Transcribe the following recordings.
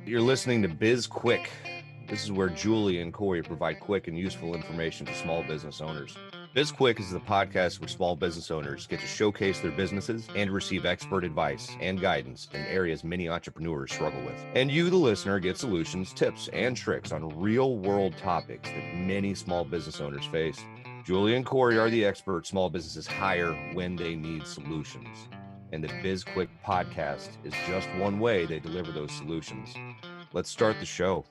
You're listening to BizQuik. This is where Julie and Corey provide quick and useful information to small business owners. BizQuik is the podcast where small business owners get to showcase their businesses and receive expert advice and guidance in areas many entrepreneurs struggle with. And you, the listener, get solutions, tips, and tricks on real-world topics that many small business owners face. Julie and Corey are the experts small businesses hire when they need solutions. And the BizQuik podcast is just one way they deliver those solutions. Let's start the show.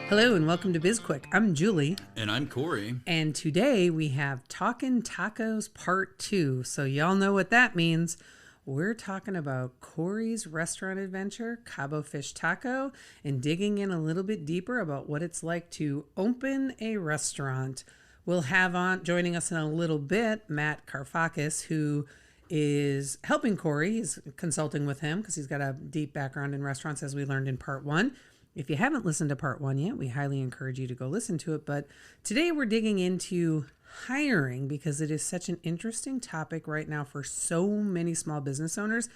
Hello and welcome to BizQuik. I'm Julie. And I'm Corey. And today we have Talkin' Tacos Part 2. So y'all know what that means. We're talking about Corey's restaurant adventure, Cabo Fish Taco, and digging in a little bit deeper about what it's like to open a restaurant. We'll have on joining us in a little bit, Matt Karfakis, who is helping Corey. He's consulting with him because he's got a deep background in restaurants, as we learned in Part 1. If you haven't listened to Part 1 yet, we highly encourage you to go listen to it. But today we're digging into hiring because it is such an interesting topic right now for so many small business owners,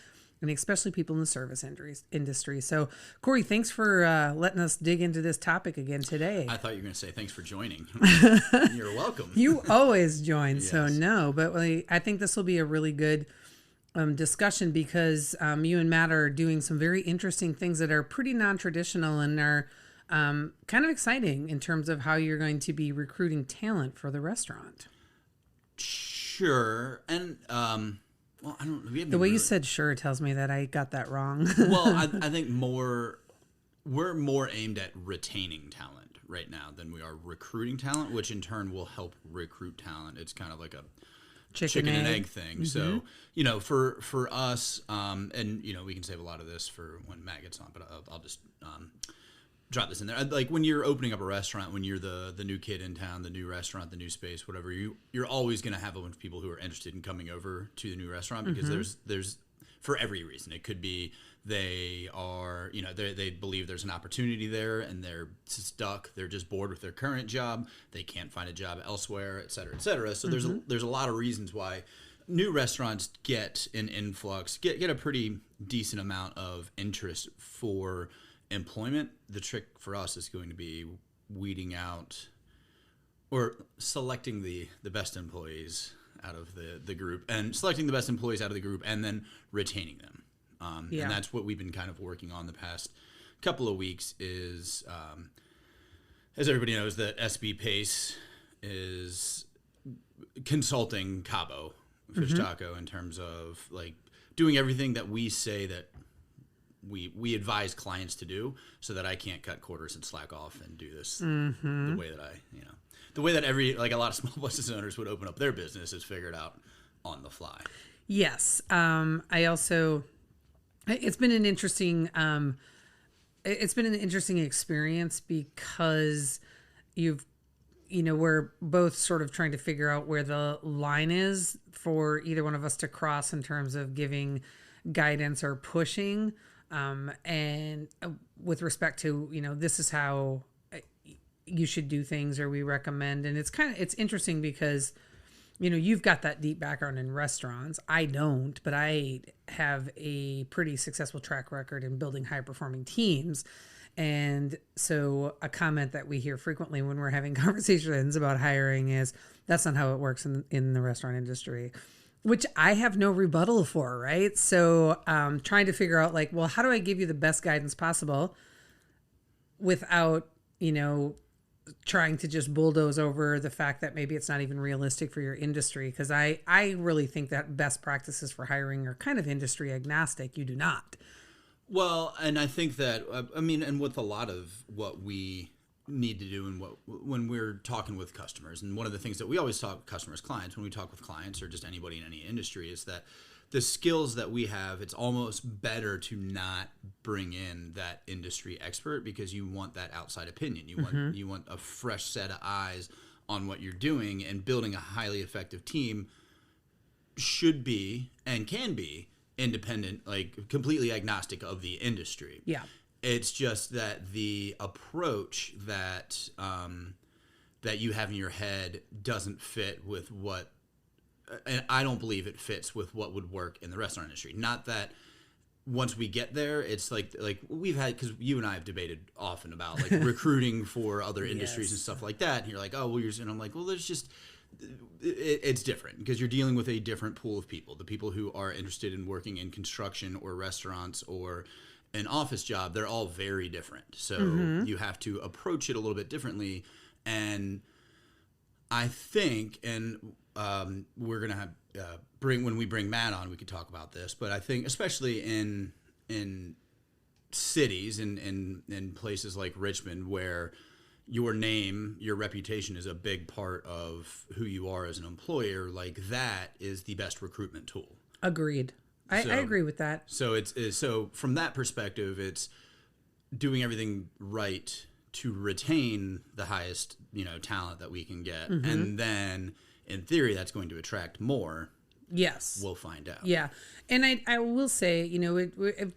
and especially people in the service industry. So, Corey, thanks for letting us dig into this topic again today. I thought you were going to say thanks for joining. You're welcome. You always join, Yes. so no. But I think this will be a really good discussion because you and Matt are doing some very interesting things that are pretty non-traditional and are kind of exciting in terms of how you're going to be recruiting talent for the restaurant. Sure. And, well, I don't know. The way you said sure tells me that I got that wrong. Well, I think we're more aimed at retaining talent right now than we are recruiting talent, which in turn will help recruit talent. It's kind of like a chicken and egg thing. Mm-hmm. So, for us, and, we can save a lot of this for when Matt gets on, but I'll just drop this in there. Like when you're opening up a restaurant, when you're the new kid in town, the new restaurant, the new space, whatever, you're always going to have a bunch of people who are interested in coming over to the new restaurant because there's for every reason. It could be they are, they believe there's an opportunity there and they're stuck. They're just bored with their current job. They can't find a job elsewhere, et cetera, et cetera. So there's a lot of reasons why new restaurants get an influx, get a pretty decent amount of interest for employment. The trick for us is going to be weeding out or selecting the best employees out of the group and selecting the best employees out of the group and then retaining them. And that's what we've been kind of working on the past couple of weeks is, as everybody knows, that SB Pace is consulting Cabo Fish Taco in terms of like doing everything that we say that we advise clients to do so that I can't cut quarters and slack off and do this the way that the way that a lot of small business owners would open up their business is figured out on the fly. Yes. It's been an interesting experience because we're both sort of trying to figure out where the line is for either one of us to cross in terms of giving guidance or pushing. And with respect to, this is how you should do things or we recommend. And it's interesting because, you've got that deep background in restaurants. I don't, but I have a pretty successful track record in building high performing teams. And so a comment that we hear frequently when we're having conversations about hiring is that's not how it works in the restaurant industry, which I have no rebuttal for, right? So trying to figure out how do I give you the best guidance possible without, trying to just bulldoze over the fact that maybe it's not even realistic for your industry. Because I really think that best practices for hiring are kind of industry agnostic. You do not. Well, and I think that, and with a lot of what we need to do and when we're talking with customers, and one of the things that we always talk with customers, clients, when we talk with clients or just anybody in any industry is that the skills that we have, it's almost better to not bring in that industry expert because you want that outside opinion. You want a fresh set of eyes on what you're doing, and building a highly effective team should be and can be independent, completely agnostic of the industry. Yeah. It's just that the approach that you have in your head doesn't fit with what, and I don't believe it fits with what would work in the restaurant industry. Not that once we get there, it's like we've had, because you and I have debated often about like recruiting for other industries and stuff like that. And you're like, oh, well, and I'm like, well, there's just, it's different because you're dealing with a different pool of people. The people who are interested in working in construction or restaurants or an office job, they're all very different. So you have to approach it a little bit differently. And I think, and we're going to have, when we bring Matt on, we could talk about this, but I think especially in cities and in places like Richmond, where your name, your reputation is a big part of who you are as an employer, like that is the best recruitment tool. Agreed. I agree with that. So so from that perspective, it's doing everything right to retain the highest, talent that we can get. And then in theory, that's going to attract more. Yes. We'll find out. Yeah. And I will say,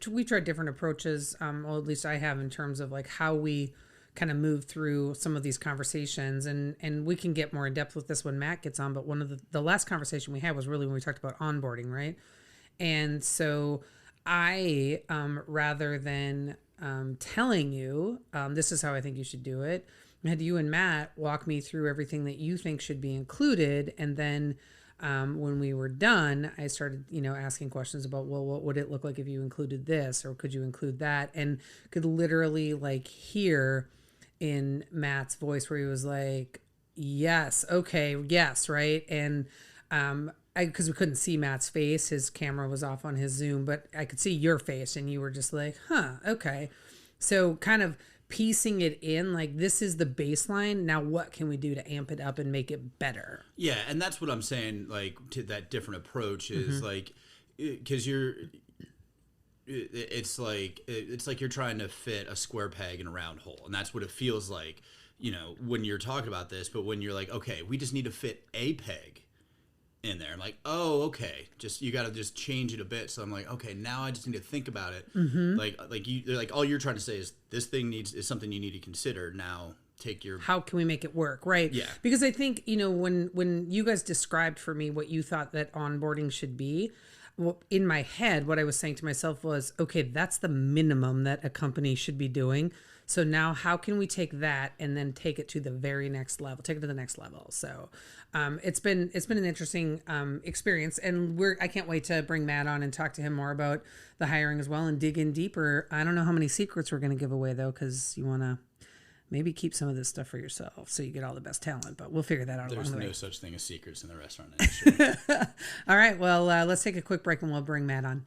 we tried different approaches, or at least I have, in terms of like how we kind of move through some of these conversations, and we can get more in depth with this when Matt gets on. But one of the last conversation we had was really when we talked about onboarding, right? And so I, rather than telling you, this is how I think you should do it, had you and Matt walk me through everything that you think should be included. And then when we were done, I started, asking questions about, well, what would it look like if you included this, or could you include that? And could literally like hear in Matt's voice where he was like, yes, okay, yes, right? And because we couldn't see Matt's face, his camera was off on his Zoom, but I could see your face, and you were just like, huh, okay. So kind of piecing it in, like, this is the baseline. Now what can we do to amp it up and make it better? Yeah, and that's what I'm saying, like, to that different approach is like, because it's like you're trying to fit a square peg in a round hole, and that's what it feels like, when you're talking about this. But when you're like, okay, we just need to fit a peg in there, I'm like, oh, okay, you got to just change it a bit. So I'm like, okay, now I just need to think about it. They're like, all you're trying to say is this thing is something you need to consider. Now take your, how can we make it work, right? Yeah, because I think when you guys described for me what you thought that onboarding should be, well, in my head, what I was saying to myself was, okay, that's the minimum that a company should be doing. So now how can we take that and then take it to the very next level, take it to the next level? So it's been an interesting experience, and I can't wait to bring Matt on and talk to him more about the hiring as well and dig in deeper. I don't know how many secrets we're going to give away though, because you want to maybe keep some of this stuff for yourself so you get all the best talent, but we'll figure that out along the way. There's no such thing as secrets in the restaurant industry. All right, well, let's take a quick break and we'll bring Matt on.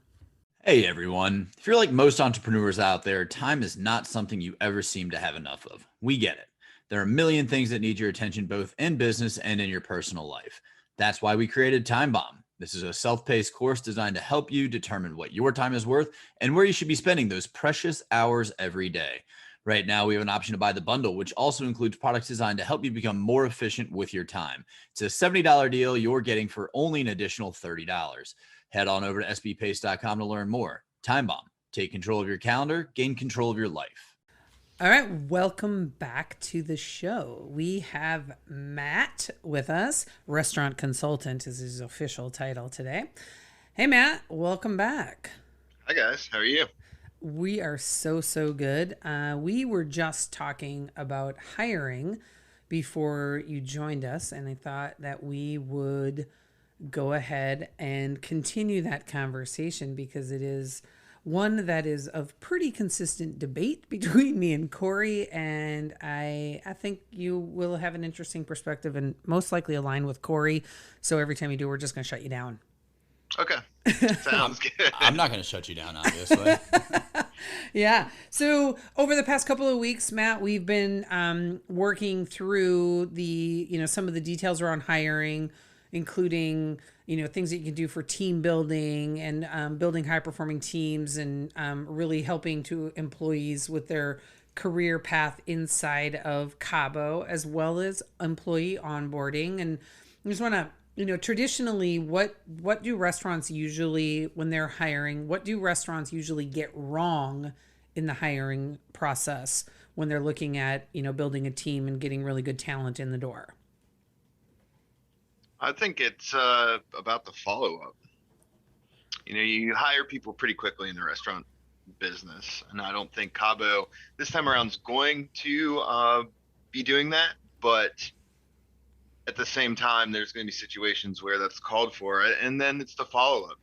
Hey everyone, if you're like most entrepreneurs out there, time is not something you ever seem to have enough of. We get it. There are a million things that need your attention both in business and in your personal life. That's why we created Time Bomb. This is a self-paced course designed to help you determine what your time is worth and where you should be spending those precious hours every day. Right now, we have an option to buy the bundle, which also includes products designed to help you become more efficient with your time. It's a $70 deal you're getting for only an additional $30. Head on over to sbpace.com to learn more. Time Bomb. Take control of your calendar, gain control of your life. All right, welcome back to the show. We have Matt with us. Restaurant consultant is his official title today. Hey, Matt, welcome back. Hi, guys. How are you? We are so good. We were just talking about hiring before you joined us, and I thought that we would go ahead and continue that conversation because it is one that is of pretty consistent debate between me and Corey, and I think you will have an interesting perspective and most likely align with Corey. So every time you do, we're just going to shut you down. Okay. Sounds good. I'm not going to shut you down, obviously. Yeah. So over the past couple of weeks, Matt, we've been working through some of the details around hiring, including, things that you can do for team building and building high performing teams and really helping to employees with their career path inside of Cabo, as well as employee onboarding. And I just want to, traditionally, what do restaurants usually, when they're hiring, what do restaurants usually get wrong in the hiring process when they're looking at, building a team and getting really good talent in the door? I think it's about the follow-up. you hire people pretty quickly in the restaurant business, and I don't think Cabo this time around is going to be doing that. But at the same time, there's going to be situations where that's called for, and then it's the follow up.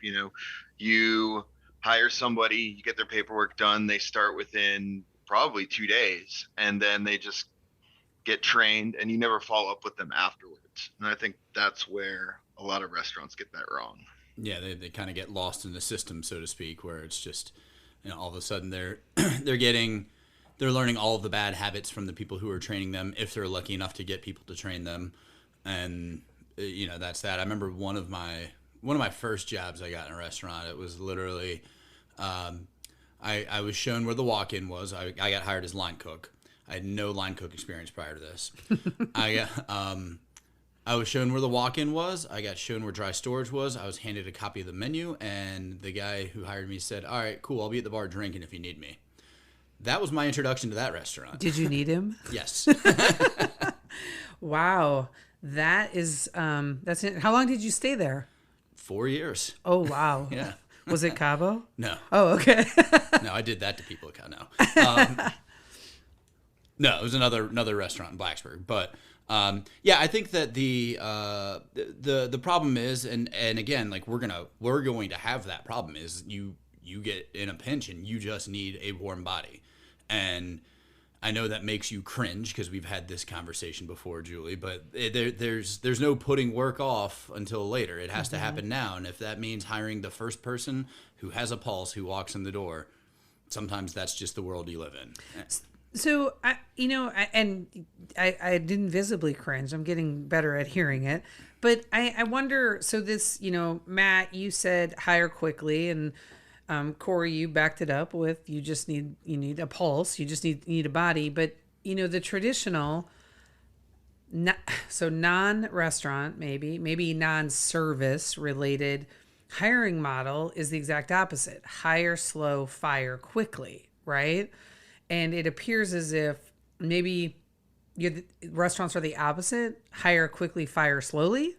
You hire somebody, you get their paperwork done, they start within probably 2 days, and then they just get trained, and you never follow up with them afterwards. And I think that's where a lot of restaurants get that wrong. Yeah, they kind of get lost in the system, so to speak, where it's just, all of a sudden they're learning all of the bad habits from the people who are training them, if they're lucky enough to get people to train them. And that's that. I remember one of my first jobs I got in a restaurant. It was literally, I was shown where the walk-in was. I got hired as line cook. I had no line cook experience prior to this. I was shown where the walk-in was. I got shown where dry storage was. I was handed a copy of the menu, and the guy who hired me said, "All right, cool. I'll be at the bar drinking if you need me." That was my introduction to that restaurant. Did you need him? Yes. Wow. That is, that's it. How long did you stay there? 4 years. Oh, wow. Yeah. Was it Cabo? No. Oh, okay. No, I did that to people at Cabo. No, it was another restaurant in Blacksburg. But yeah, I think that the problem is, and again, like we're going to have that problem, is you get in a pinch and you just need a warm body. And I know that makes you cringe because we've had this conversation before, Julie, but there's no putting work off until later. It has to happen now. And if that means hiring the first person who has a pulse, who walks in the door, sometimes that's just the world you live in. So, I didn't visibly cringe. I'm getting better at hearing it. But I wonder, so this, Matt, you said hire quickly, and Corey, you backed it up with you need a pulse, you just need a body. But, the traditional, non-restaurant, maybe non-service related hiring model is the exact opposite. Hire slow, fire quickly, right? And it appears as if maybe restaurants are the opposite. Hire quickly, fire slowly,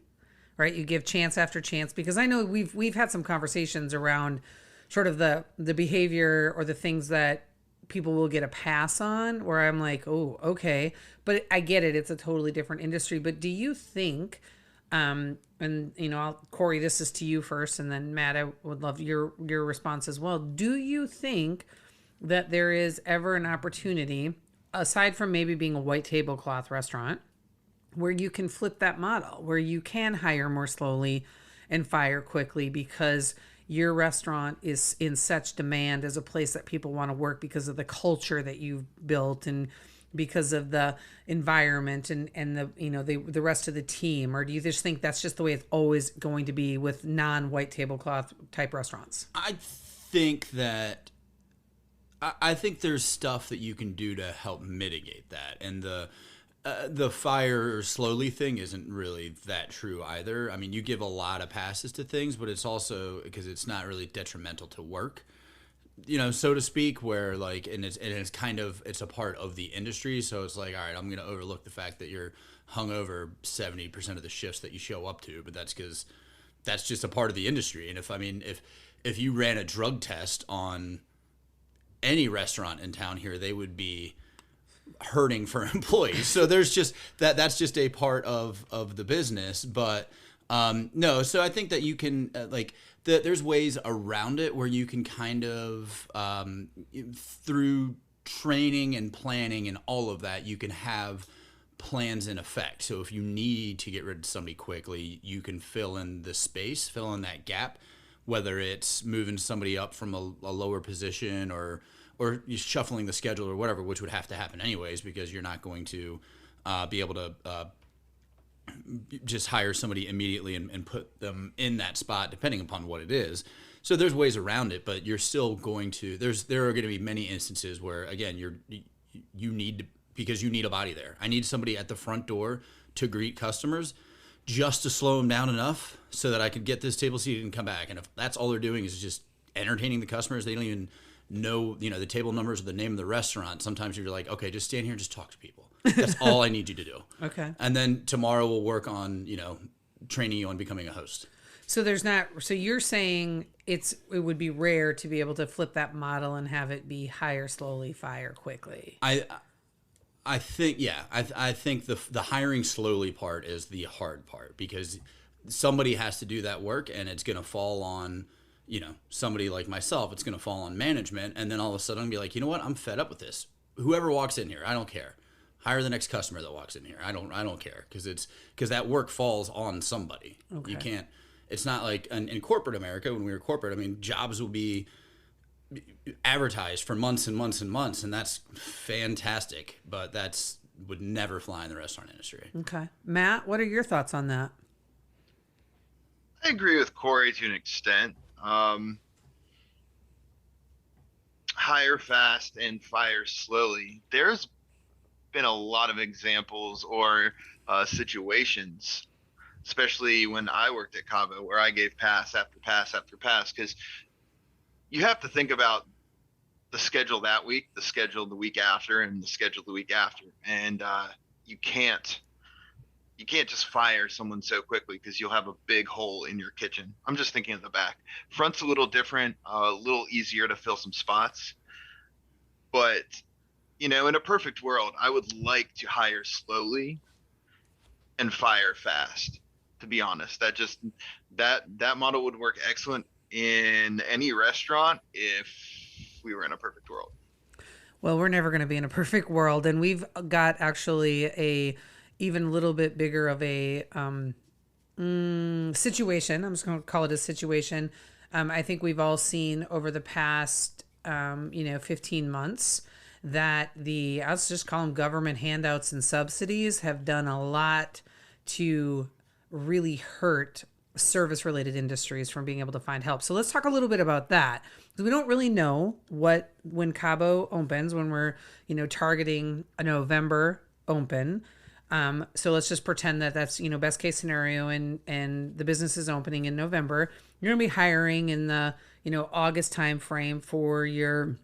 right? You give chance after chance, because I know we've had some conversations around sort of the behavior or the things that people will get a pass on, where I'm like, oh, okay. But I get it. It's a totally different industry. But do you think, Corey, this is to you first, and then Matt, I would love your response as well. Do you think that there is ever an opportunity, aside from maybe being a white tablecloth restaurant, where you can flip that model, where you can hire more slowly and fire quickly because your restaurant is in such demand as a place that people want to work because of the culture that you've built and because of the environment and the rest of the team? Or do you just think that's just the way it's always going to be with non-white tablecloth type restaurants? I think there's stuff that you can do to help mitigate that, and the fire slowly thing isn't really that true either. I mean, you give a lot of passes to things, but it's also because it's not really detrimental to work, so to speak. Where like, and it's kind of, it's a part of the industry, so it's like, all right, I'm going to overlook the fact that you're hungover 70% of the shifts that you show up to, but that's because that's just a part of the industry. And if you ran a drug test on any restaurant in town here, they would be hurting for employees. So there's just that's just a part of the business. But no, so I think that you can there's ways around it where you can kind of through training and planning and all of that, you can have plans in effect. So if you need to get rid of somebody quickly, you can fill in the space, fill in that gap, whether it's moving somebody up from a lower position or you shuffling the schedule or whatever, which would have to happen anyways, because you're not going to be able to just hire somebody immediately and put them in that spot, depending upon what it is. So there's ways around it, but you're still going to, there are going to be many instances where, again, you need, because you need a body there. I need somebody at the front door to greet customers, just to slow them down enough so that I could get this table seated and come back. And if that's all they're doing is just entertaining the customers, they don't even know, the table numbers or the name of the restaurant. Sometimes you're like, okay, just stand here and just talk to people. That's all I need you to do. Okay. And then tomorrow we'll work on, training you on becoming a host. So there's not. So you're saying it would be rare to be able to flip that model and have it be hire slowly, fire quickly. I think, yeah, I think the hiring slowly part is the hard part, because somebody has to do that work, and it's going to fall on, somebody like myself. It's going to fall on management, and then all of a sudden I'm going to be like, you know what, I'm fed up with this. Whoever walks in here, I don't care. Hire the next customer that walks in here. I don't care, because that work falls on somebody. Okay. You can't. It's not like in corporate America, when we were corporate, I mean, jobs will be advertised for months and months and months, and that's fantastic, but that's would never fly in the restaurant industry. Okay. Matt, what are your thoughts on that? I agree with Corey to an extent. Hire fast and fire slowly. There's been a lot of examples or situations, especially when I worked at Cabo, where I gave pass after pass after pass, because you have to think about the schedule that week, the schedule the week after, and the schedule the week after. And you can't just fire someone so quickly, because you'll have a big hole in your kitchen. I'm just thinking of the back. Front's a little different, a little easier to fill some spots. But, in a perfect world, I would like to hire slowly and fire fast, to be honest. That model would work excellent in any restaurant if we were in a perfect world. Well, we're never going to be in a perfect world, and we've got actually a even a little bit bigger of a situation. I'm just going to call it a situation. I think we've all seen over the past 15 months that I'll just call them government handouts and subsidies have done a lot to really hurt service-related industries from being able to find help. So let's talk a little bit about that, because we don't really know when Cabo opens, when we're targeting a November open. So let's just pretend that that's best case scenario, and the business is opening in November. You're gonna be hiring in the August time frame for your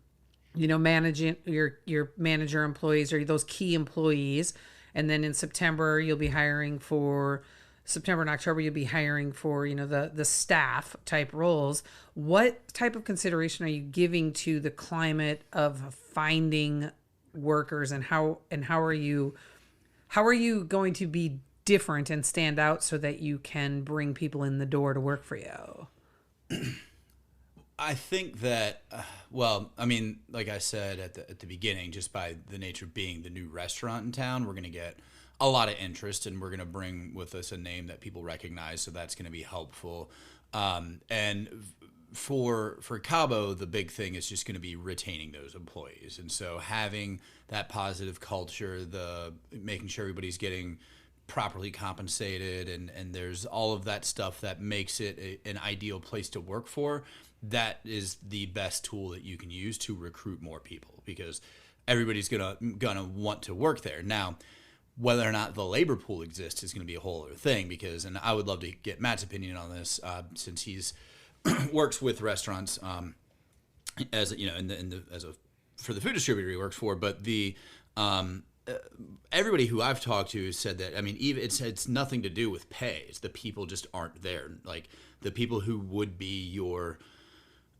managing your manager employees, or those key employees, and then in September you'll be hiring for. September and October, you'll be hiring for, the staff type roles. What type of consideration are you giving to the climate of finding workers, and how are you going to be different and stand out so that you can bring people in the door to work for you? I think that, like I said at the beginning, just by the nature of being the new restaurant in town, we're going to get a lot of interest, and we're going to bring with us a name that people recognize, so that's going to be helpful. And for Cabo, the big thing is just going to be retaining those employees, and so having that positive culture, making sure everybody's getting properly compensated, and there's all of that stuff that makes it an ideal place to work for. That is the best tool that you can use to recruit more people, because everybody's gonna want to work there. Now, whether or not the labor pool exists is going to be a whole other thing, and I would love to get Matt's opinion on this, since he's works with restaurants, as for the food distributor he works for. But everybody who I've talked to has said that, even it's nothing to do with pay. It's the people just aren't there. Like, the people who would be your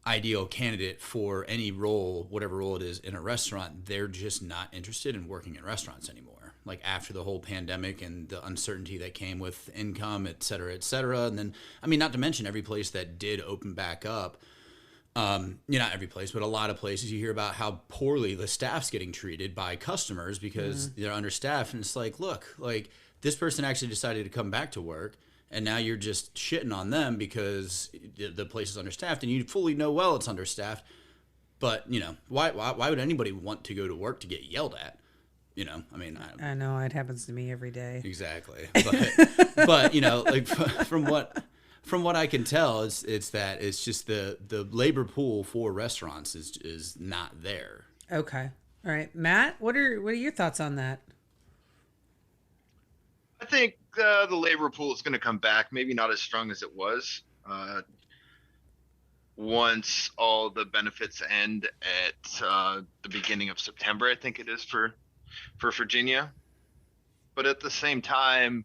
ideal candidate for any role, whatever role it is in a restaurant, they're just not interested in working in restaurants anymore. Like, after the whole pandemic and the uncertainty that came with income, et cetera, and then, not to mention every place that did open back up, not every place, but a lot of places, you hear about how poorly the staff's getting treated by customers because they're understaffed. And it's like, look, like, this person actually decided to come back to work, and now you're just shitting on them because the place is understaffed, and you fully know well it's understaffed. But, why would anybody want to go to work to get yelled at? I know it happens to me every day. Exactly. But like, from what I can tell, it's just the labor pool for restaurants is not there. Okay. All right, Matt, what are your thoughts on that? I think the labor pool is going to come back, maybe not as strong as it was once all the benefits end at the beginning of September, I think it is for Virginia. But at the same time,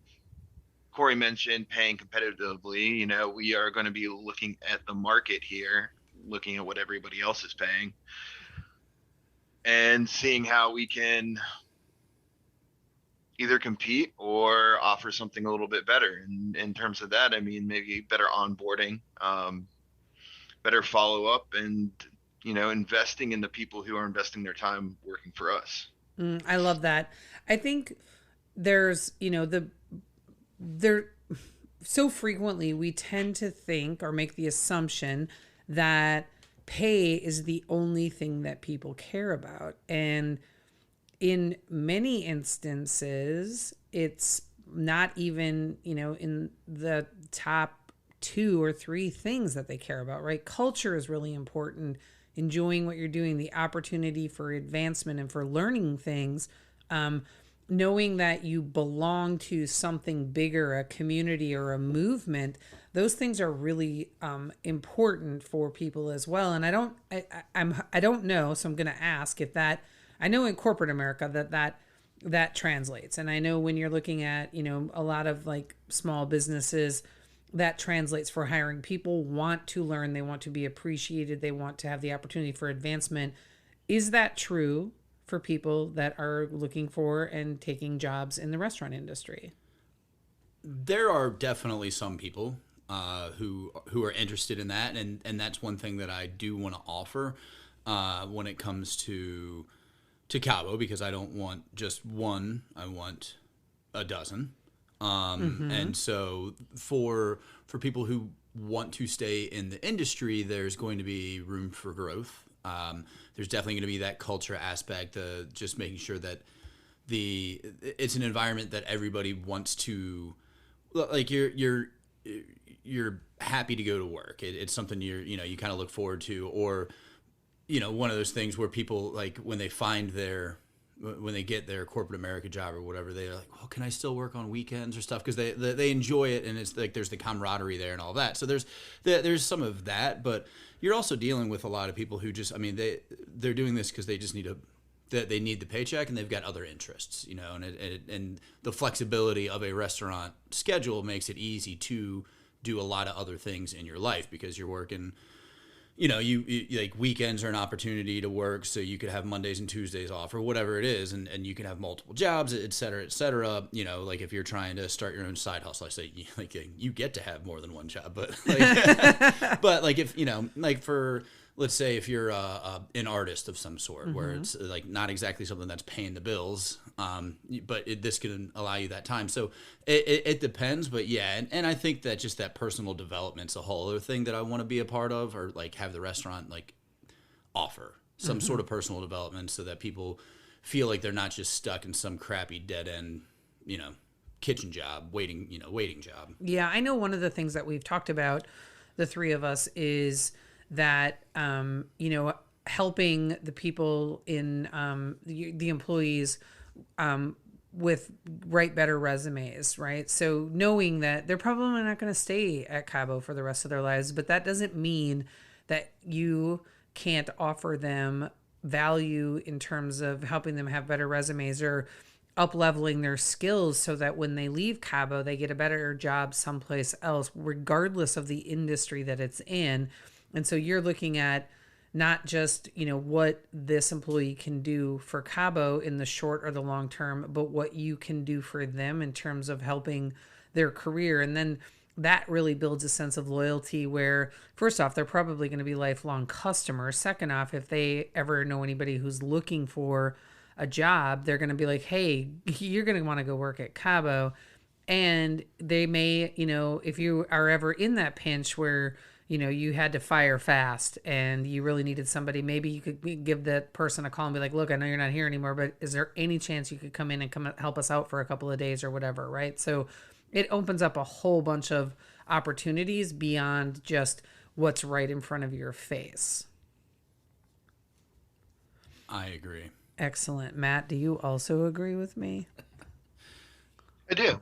Corey mentioned paying competitively. You know, we are going to be looking at the market here, looking at what everybody else is paying, and seeing how we can either compete or offer something a little bit better. And in terms of that, I mean, maybe better onboarding, better follow up, and investing in the people who are investing their time working for us. I love that. I think there's, there so frequently we tend to think or make the assumption that pay is the only thing that people care about. And in many instances, it's not even, in the top 2 or 3 things that they care about, right? Culture is really important. Enjoying what you're doing, the opportunity for advancement and for learning things, knowing that you belong to something bigger, a community or a movement, those things are really important for people as well. And I don't know, so I'm going to ask if that. I know in corporate America that translates, and I know when you're looking at a lot of like small businesses, that translates for hiring. People want to learn, they want to be appreciated, they want to have the opportunity for advancement. Is that true for people that are looking for and taking jobs in the restaurant industry? There are definitely some people who are interested in that, and that's one thing that I do want to offer when it comes to Cabo, because I don't want just one, I want a dozen. And so for people who want to stay in the industry, there's going to be room for growth. There's definitely going to be that culture aspect, just making sure that it's an environment that everybody wants to, like you're happy to go to work. It's something you kind of look forward to, or one of those things where people, like, when they get their corporate America job or whatever, they're like, well, can I still work on weekends or stuff? Because they enjoy it, and it's like there's the camaraderie there and all that. So there's some of that, but you're also dealing with a lot of people who just, I mean, they're doing this because they just need they need the paycheck, and they've got other interests, and the flexibility of a restaurant schedule makes it easy to do a lot of other things in your life, because you're working. You like weekends are an opportunity to work, so you could have Mondays and Tuesdays off or whatever it is, and you can have multiple jobs, et cetera, et cetera. Like if you're trying to start your own side hustle, I say you get to have more than one job, but but like if like for, let's say if you're an artist of some sort, where it's like not exactly something that's paying the bills, but this can allow you that time. So it depends, but yeah, and I think that just that personal development's a whole other thing that I want to be a part of, or like have the restaurant like offer some sort of personal development, so that people feel like they're not just stuck in some crappy dead end, kitchen job, waiting job. Yeah, I know one of the things that we've talked about, the three of us, is that helping the people in the employees write better resumes, right? So knowing that they're probably not going to stay at Cabo for the rest of their lives, but that doesn't mean that you can't offer them value in terms of helping them have better resumes or up-leveling their skills, so that when they leave Cabo, they get a better job someplace else, regardless of the industry that it's in. And so you're looking at not just, what this employee can do for Cabo in the short or the long term, but what you can do for them in terms of helping their career. And then that really builds a sense of loyalty where, first off, they're probably going to be lifelong customers. Second off, if they ever know anybody who's looking for a job, they're going to be like, hey, you're going to want to go work at Cabo. And they may, if you are ever in that pinch where you had to fire fast and you really needed somebody, maybe you could give that person a call and be like, look, I know you're not here anymore, but is there any chance you could come in and help us out for a couple of days or whatever, right? So it opens up a whole bunch of opportunities beyond just what's right in front of your face. I agree. Excellent. Matt, do you also agree with me? I do.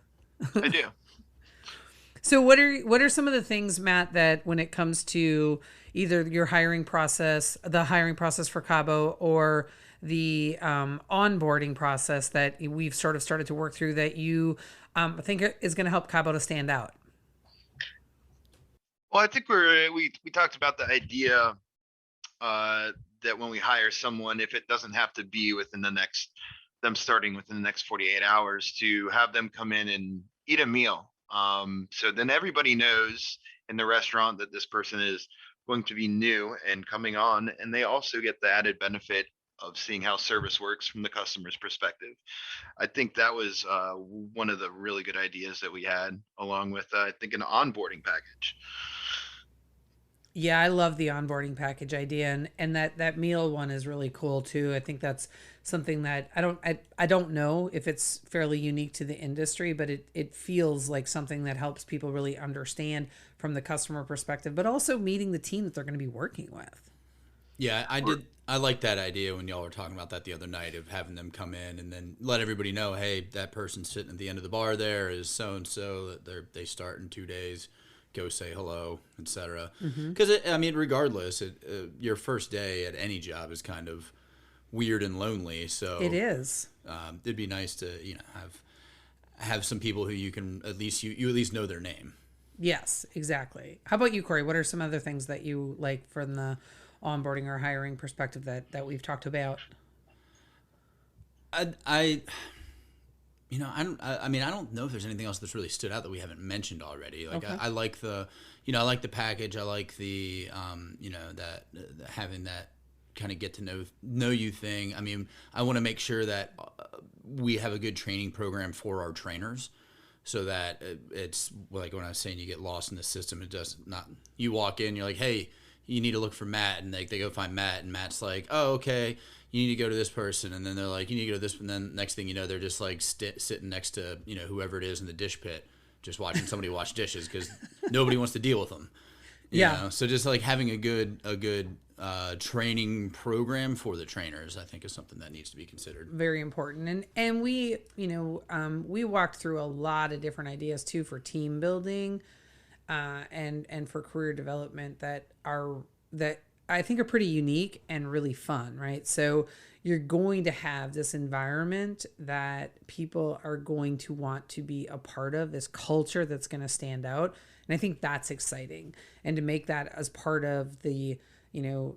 So what are some of the things, Matt, that when it comes to either your hiring process, the hiring process for Cabo, or the onboarding process that we've sort of started to work through that you think is going to help Cabo to stand out? Well, I think we talked about the idea that when we hire someone, if it doesn't have to be within them starting within the next 48 hours, to have them come in and eat a meal. So then everybody knows in the restaurant that this person is going to be new and coming on, and they also get the added benefit of seeing how service works from the customer's perspective. I think that was one of the really good ideas that we had, along with I think an onboarding package. Yeah, I love the onboarding package idea, and that meal one is really cool too. I think that's something that I don't know if it's fairly unique to the industry, but it feels like something that helps people really understand from the customer perspective, but also meeting the team that they're going to be working with. Yeah, I like that idea when y'all were talking about that the other night, of having them come in and then let everybody know, hey, that person sitting at the end of the bar there is so and so, that they start in 2 days. Go say hello, etc. Because I mean, regardless, your first day at any job is kind of weird and lonely. So It is. It'd be nice to have some people who you can at least you at least know their name. Yes, exactly. How about you, Corey? What are some other things that you like from the onboarding or hiring perspective that we've talked about? I mean, I don't know if there's anything else that's really stood out that we haven't mentioned already. Like, Okay. I like I like the package. I like the, having that kind of get to know you thing. I mean, I want to make sure that we have a good training program for our trainers, so that it's like when I was saying, you get lost in the system. It does not. You walk in, you're like, hey, you need to look for Matt, and they go find Matt, and Matt's like, oh, okay, you need to go to this person, and then they're like, you need to go to this, and then next thing you know, they're just like sitting next to whoever it is in the dish pit, just watching somebody wash dishes because nobody wants to deal with them. You know? So just like having a good training program for the trainers, I think, is something that needs to be considered. Very important. And we we walked through a lot of different ideas too for team building and for career development that I think are pretty unique and really fun, right? So you're going to have this environment that people are going to want to be a part of, this culture that's going to stand out. And I think that's exciting. And to make that as part of the,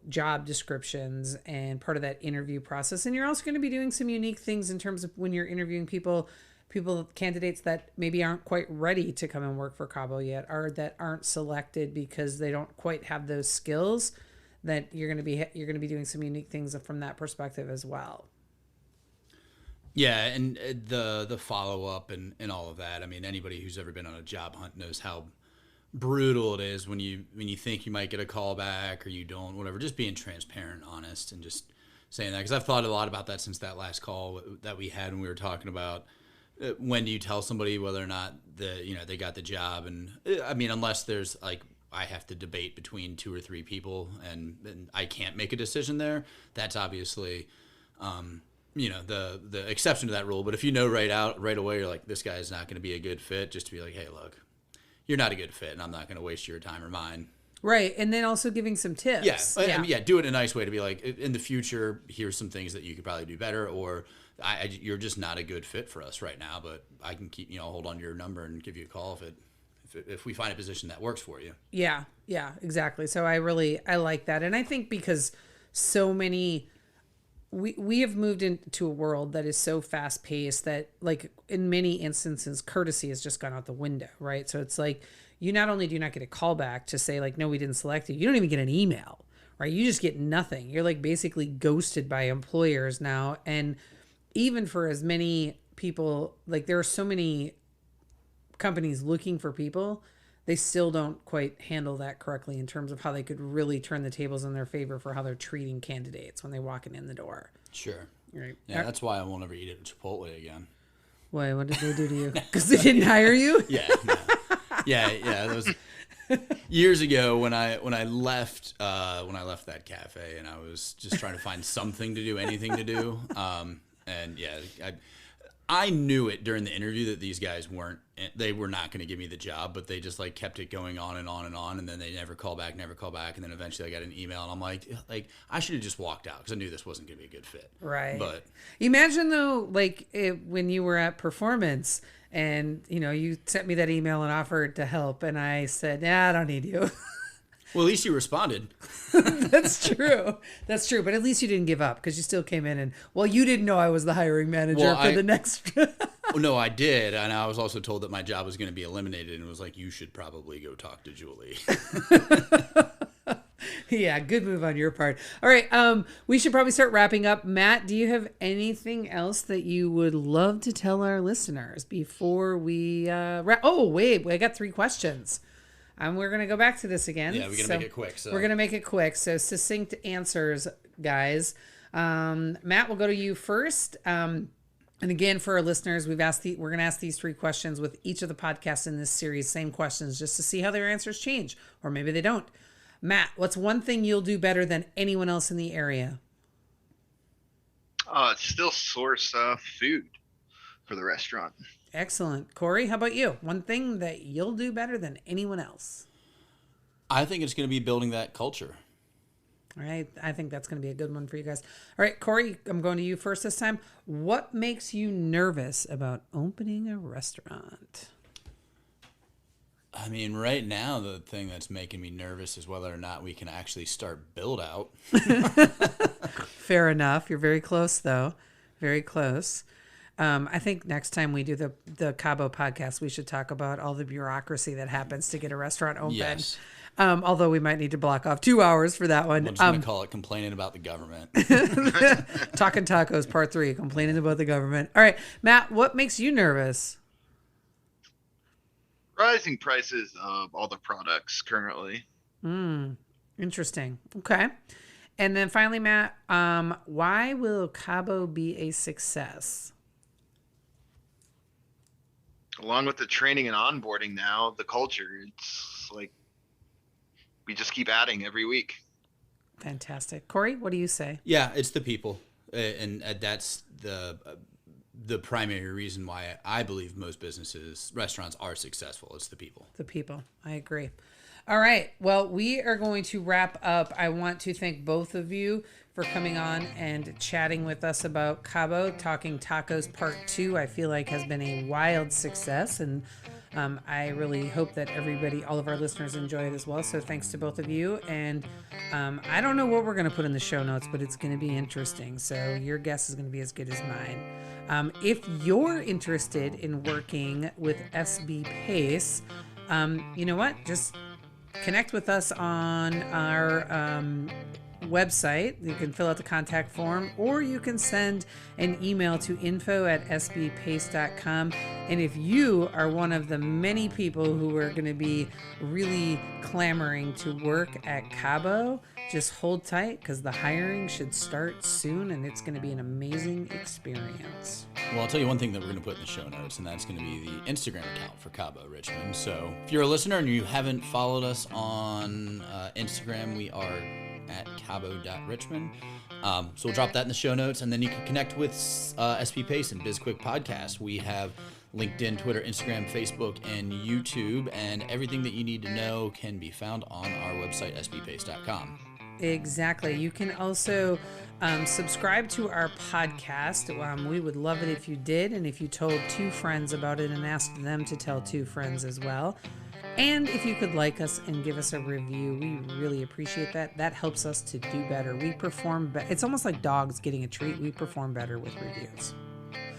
job descriptions and part of that interview process. And you're also going to be doing some unique things in terms of when you're interviewing candidates that maybe aren't quite ready to come and work for Cabo yet, or that aren't selected because they don't quite have those skills. That you're going to be doing some unique things from that perspective as well. Yeah, and the follow up and all of that. I mean, anybody who's ever been on a job hunt knows how brutal it is when you think you might get a call back or you don't, whatever. Just being transparent, honest, and just saying that, because I've thought a lot about that since that last call that we had when we were talking about when do you tell somebody whether or not they got the job. And I mean, unless there's like, I have to debate between 2 or 3 people and I can't make a decision there, that's obviously the exception to that rule. But if you know right away, you're like, this guy is not going to be a good fit, just to be like, hey, look, you're not a good fit and I'm not going to waste your time or mine. Right. And then also giving some tips. I mean, do it in a nice way, to be like, in the future, here's some things that you could probably do better, or you're just not a good fit for us right now, but I can keep, hold on to your number and give you a call if we find a position that works for you. Yeah, exactly. So I like that. And I think because so many, we have moved into a world that is so fast paced that, like, in many instances, courtesy has just gone out the window, right? So it's like, you not only do you not get a call back to say like, no, we didn't select you, you don't even get an email, right? You just get nothing. You're like basically ghosted by employers now. And even for as many people, like, there are so many companies looking for people, they still don't quite handle that correctly in terms of how they could really turn the tables in their favor for how they're treating candidates when they're walking in the door. Sure. Right. Yeah, that's why I won't ever eat at Chipotle again. Why? What did they do to you? Because they didn't hire you? Yeah. No. Yeah. That was years ago when I left that cafe, and I was just trying to find something to do, anything to do. And yeah, I knew it during the interview that these guys they were not going to give me the job, but they just like kept it going on and on and on. And then they never call back. And then eventually I got an email and I'm like I should have just walked out because I knew this wasn't going to be a good fit. Right. But imagine though, like when you were at Performance and, you sent me that email and offered to help. And I said, I don't need you. Well, at least you responded. That's true. That's true. But at least you didn't give up because you still came in and, you didn't know I was the hiring manager for the next. No, I did. And I was also told that my job was going to be eliminated. And it was like, you should probably go talk to Julie. Yeah, good move on your part. All right. We should probably start wrapping up. Matt, do you have anything else that you would love to tell our listeners before we wrap? Oh, wait. I got 3 questions. We're going to go back to this again. Yeah, we're going to make it quick. We're going to make it quick. So succinct answers, guys. Matt, we'll go to you first. And again, for our listeners, we're going to ask these 3 questions with each of the podcasts in this series. Same questions just to see how their answers change, or maybe they don't. Matt, what's one thing you'll do better than anyone else in the area? Still source food for the restaurant. Excellent. Corey, how about you? One thing that you'll do better than anyone else? I think it's going to be building that culture. All right. I think that's going to be a good one for you guys. All right, Corey, I'm going to you first this time. What makes you nervous about opening a restaurant? I mean, right now, the thing that's making me nervous is whether or not we can actually start build out. Fair enough. You're very close, though. Very close. I think next time we do the Cabo podcast, we should talk about all the bureaucracy that happens to get a restaurant open. Yes. Although we might need to block off 2 hours for that one. I'm just going to call it complaining about the government. Talking Tacos Part 3, complaining about the government. All right, Matt, what makes you nervous? Rising prices of all the products currently. Interesting. Okay. And then finally, Matt, why will Cabo be a success? Along with the training and onboarding now, the culture, it's like we just keep adding every week. Fantastic. Corey, what do you say? Yeah, it's the people. And that's the primary reason why I believe most restaurants are successful. It's the people. The people. I agree. All right. Well, we are going to wrap up. I want to thank both of you for coming on and chatting with us about Cabo. Talking Tacos Part 2, I feel like has been a wild success. And I really hope that all of our listeners enjoy it as well. So thanks to both of you. And I don't know what we're going to put in the show notes, but it's going to be interesting. So your guess is going to be as good as mine. If you're interested in working with SB Pace, you know what? Just connect with us on our website. You can fill out the contact form, or you can send an email to info@sbpace.com. And if you are one of the many people who are going to be really clamoring to work at Cabo, just hold tight because the hiring should start soon and it's going to be an amazing experience. Well, I'll tell you one thing that we're going to put in the show notes, and that's going to be the Instagram account for Cabo Richmond. So if you're a listener and you haven't followed us on Instagram, we are at cabo.richmond. So we'll drop that in the show notes, and then you can connect with SP Pace and BizQuik podcast. We have LinkedIn, Twitter, Instagram, Facebook, and YouTube, and everything that you need to know can be found on our website, sbpace.com. Exactly. You can also subscribe to our podcast. We would love it if you did, and if you told 2 friends about it and asked them to tell 2 friends as well. And if you could like us and give us a review, we really appreciate that. That helps us to do better. We perform better. It's almost like dogs getting a treat. We perform better with reviews.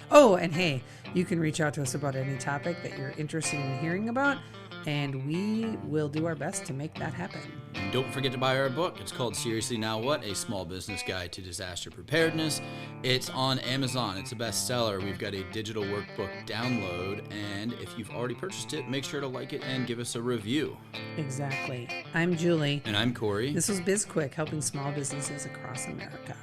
Oh, and hey, you can reach out to us about any topic that you're interested in hearing about, and we will do our best to make that happen. And don't forget to buy our book. It's called Seriously Now What? A Small Business Guide to Disaster Preparedness. It's on Amazon. It's a bestseller. We've got a digital workbook download, and if you've already purchased it, make sure to like it and give us a review. Exactly. I'm Julie. And I'm Corey. This was BizQuik, helping small businesses across America.